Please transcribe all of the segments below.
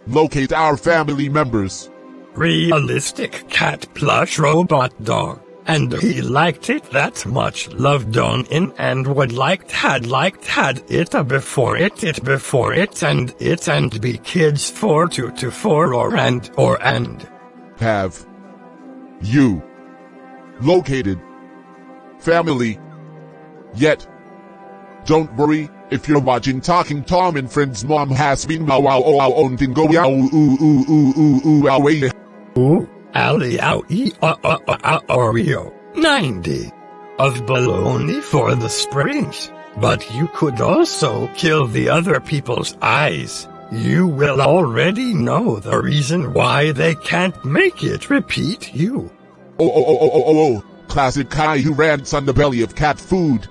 Locate our family members. Realistic cat plush robot dog. And he liked it that much, loved on in and would had it before it and be kids 4 to 4 or and. Have you located family yet? Don't worry, if you're watching Talking Tom and Friends, Mom has been on go away. Ooh, Ali Oreo 90 of baloney for the springs. But you could also kill the other people's eyes. You will already know the reason why they can't make it repeat you. Oh. Classic Caillou rants on the belly of cat food.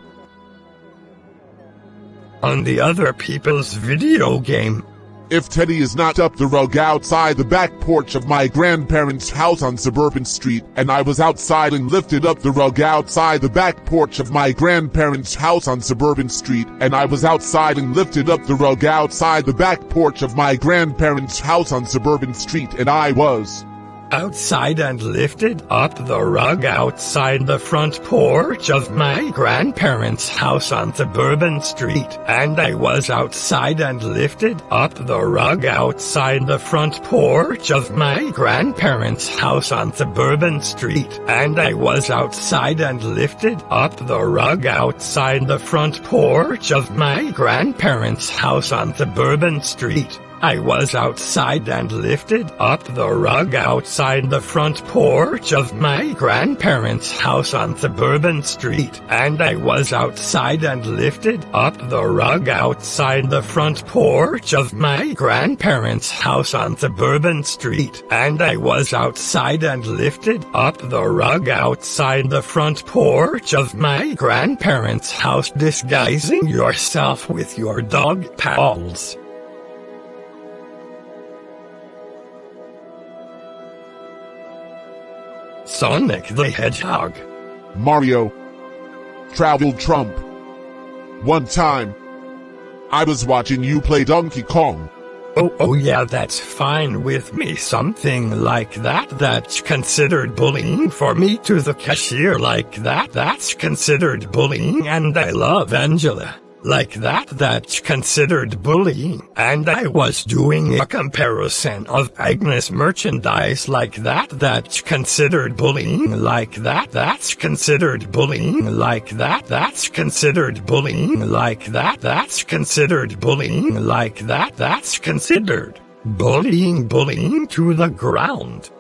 On the other people's video game. If Teddy is not up the rug outside the back porch of my grandparents' house on Suburban Street, and I was outside and lifted up the rug outside the back porch of my grandparents' house on Suburban Street, and I was outside and lifted up the rug outside the back porch of my grandparents' house on Suburban Street, and I was outside and lifted up the rug outside the front porch of my grandparents' house on Suburban Street. And I was outside and lifted up the rug outside the front porch of my grandparents' house on Suburban Street. And I was outside and lifted up the rug outside the front porch of my grandparents' house on Suburban Street. I was outside and lifted up the rug outside the front porch of my grandparents' house on Suburban Street. And I was outside and lifted up the rug outside the front porch of my grandparents' house on Suburban Street. And I was outside and lifted up the rug outside the front porch of my grandparents' house, disguising yourself with your dog pals. Sonic the Hedgehog. Mario. Travel Trump. One time, I was watching you play Donkey Kong. Oh yeah, that's fine with me. Something like that's considered bullying. For me to the cashier like that's considered bullying. And I love Angela. Like that's considered bullying. And I was doing a comparison of Agnes merchandise like that's considered bullying. Like that's considered bullying. Like that's considered bullying. Like that's considered bullying. Like that's considered bullying to the ground.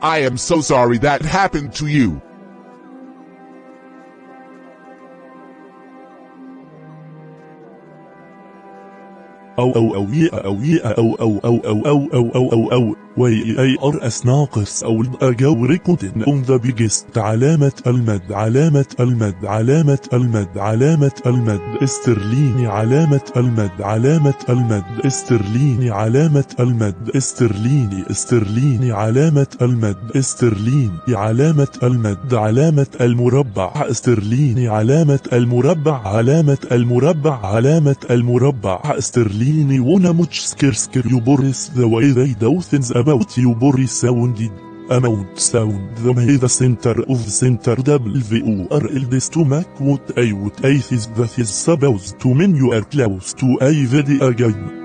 I am so sorry that happened to you. YARS ناقص أو recording on the biggest علامة المد استرليني علامة استرليني علامة علامة المربع استرليني علامة المربع استرليني wanna much scarcer you Boris the way they do things about you Boris sounded amount sound the may the center of center WORL this to make what I would is that is supposed to mean you are close to a very again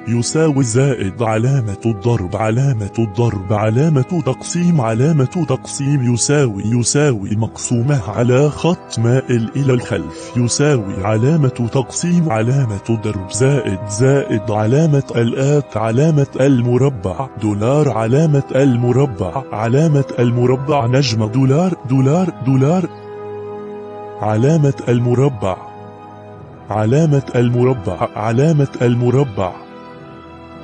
يساوي زائد علامة الضرب علامة تقسيم يساوي مقسومة على خط مائل إلى الخلف يساوي علامة تقسيم علامة ضرب زائد علامة الآت علامة المربع دولار علامة المربع نجمة دولار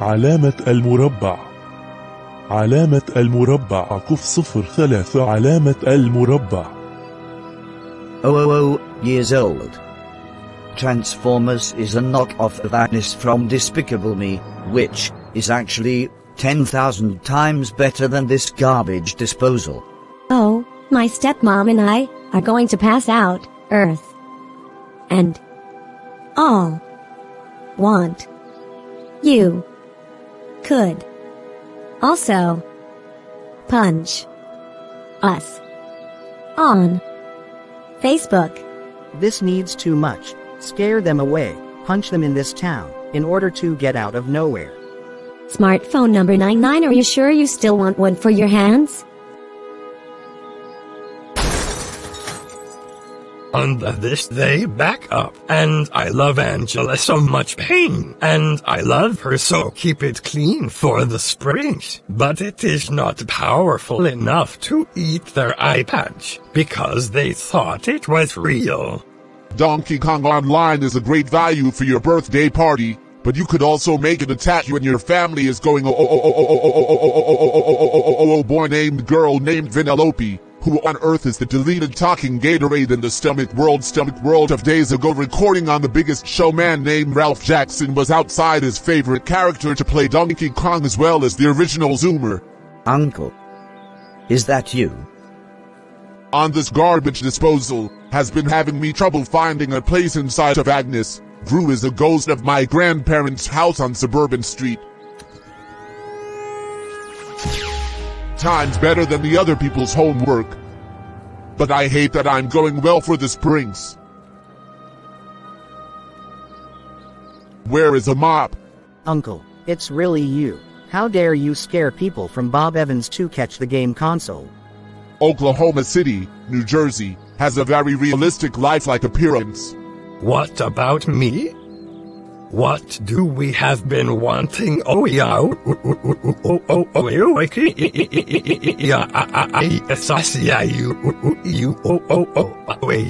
علامة المربع علامة المربع كف 03 علامة المربع 000 years old. Transformers is a knock-off of Agnes from Despicable Me, which is actually 10,000 times better than this garbage disposal. Oh, my stepmom and I are going to pass out, Earth. And all want you could also punch us on Facebook. This needs too much. Scare them away. Punch them in this town, in order to get out of nowhere. Smartphone number 99, are you sure you still want one for your hands? On this they back up, and I love Angela so much pain, and I love her so keep it clean for the springs, but it is not powerful enough to eat their iPad, because they thought it was real. Donkey Kong Online is a great value for your birthday party, but you could also make it attack you when your family is going boy named girl named Vanellope. Who on earth is the deleted talking Gatorade in the stomach world of days ago recording on the biggest show? Man named Ralph Jackson was outside his favorite character to play Donkey Kong as well as the original Zoomer. Uncle, is that you? On this garbage disposal has been having me trouble finding a place inside of Agnes. Drew is a ghost of my grandparents' house on Suburban Street. Times better than the other people's homework. But I hate that I'm going well for the springs. Where is a mop? Uncle, it's really you. How dare you scare people from Bob Evans to catch the game console? Oklahoma City, New Jersey, has a very realistic lifelike appearance. What about me? What do we have been wanting? Oh yeah,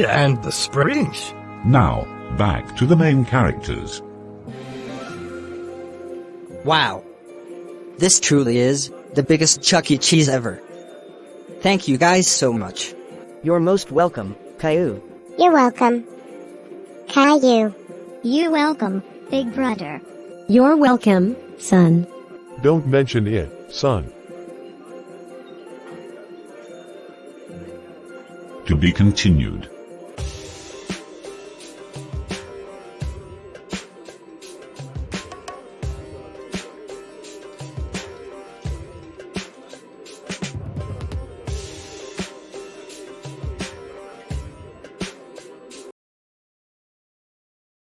and the springs. Now, back to the main characters. Wow. This truly is the biggest Chuck E. Cheese ever. Thank you guys so much. You're most welcome, Caillou. You're welcome, Caillou. You're welcome, Big Brother. You're welcome, son. Don't mention it, son. To be continued.